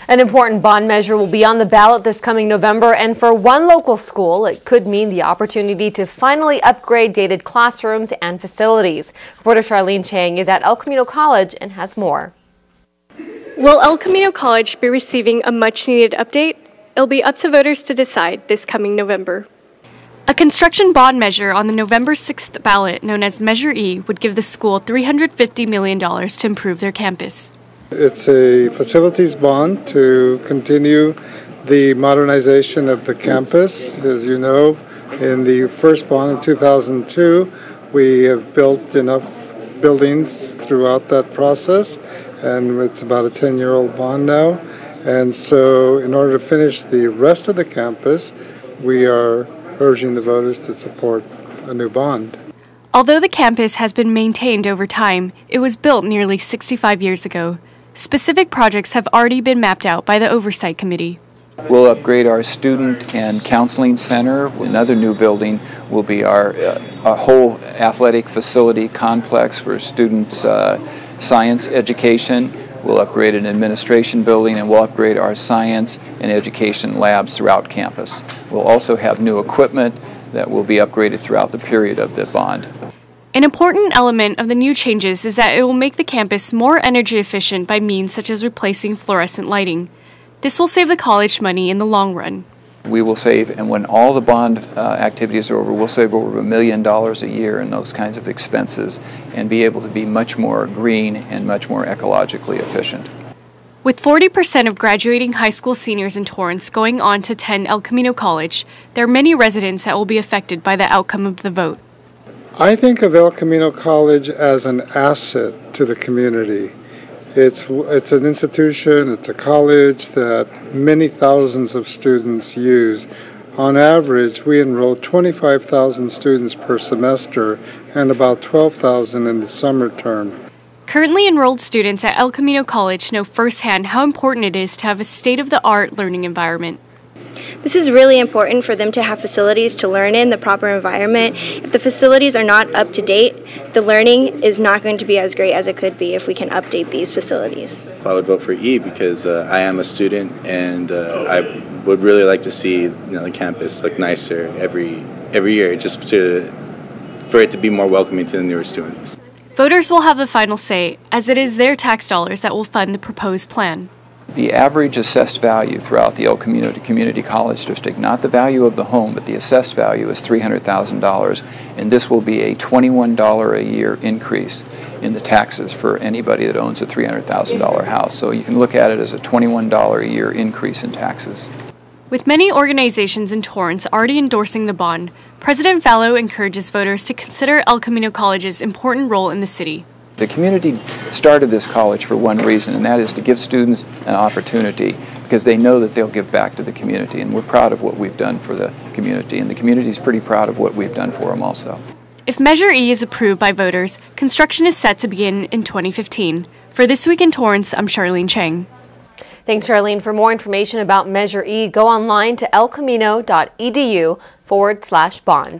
An important bond measure will be on the ballot this coming November, and for one local school, it could mean the opportunity to finally upgrade dated classrooms and facilities. Reporter Charlene Chang is at El Camino College and has more. Will El Camino College be receiving a much-needed update? It'll be up to voters to decide this coming November. A construction bond measure on the November 6th ballot, known as Measure E, would give the school $350 million to improve their campus. It's a facilities bond to continue the modernization of the campus. As you know, in the first bond in 2002, we have built enough buildings throughout that process, and it's about a 10-year-old bond now. And so in order to finish the rest of the campus, we are urging the voters to support a new bond. Although the campus has been maintained over time, it was built nearly 65 years ago. Specific projects have already been mapped out by the Oversight Committee. We'll upgrade our student and counseling center. Another new building will be our whole athletic facility complex for students' science education. We'll upgrade an administration building, and we'll upgrade our science and education labs throughout campus. We'll also have new equipment that will be upgraded throughout the period of the bond. An important element of the new changes is that it will make the campus more energy efficient by means such as replacing fluorescent lighting. This will save the college money in the long run. We will save, and when all the bond activities are over, we'll save over $1 million a year in those kinds of expenses and be able to be much more green and much more ecologically efficient. With 40% of graduating high school seniors in Torrance going on to attend El Camino College, there are many residents that will be affected by the outcome of the vote. I think of El Camino College as an asset to the community. It's an institution, it's a college that many thousands of students use. On average, we enroll 25,000 students per semester and about 12,000 in the summer term. Currently enrolled students at El Camino College know firsthand how important it is to have a state-of-the-art learning environment. This is really important for them to have facilities to learn in, the proper environment. If the facilities are not up to date, the learning is not going to be as great as it could be if we can update these facilities. I would vote for E because I am a student, and I would really like to see the campus look nicer every year, just for it to be more welcoming to the newer students. Voters will have the final say, as it is their tax dollars that will fund the proposed plan. The average assessed value throughout the El Camino Community College District, not the value of the home, but the assessed value is $300,000, and this will be a $21 a year increase in the taxes for anybody that owns a $300,000 house. So you can look at it as a $21 a year increase in taxes. With many organizations in Torrance already endorsing the bond, President Fallow encourages voters to consider El Camino College's important role in the city. The community started this college for one reason, and that is to give students an opportunity because they know that they'll give back to the community, and we're proud of what we've done for the community, and the community is pretty proud of what we've done for them also. If Measure E is approved by voters, construction is set to begin in 2015. For This Week in Torrance, I'm Charlene Chang. Thanks, Charlene. For more information about Measure E, go online to elcamino.edu/bond.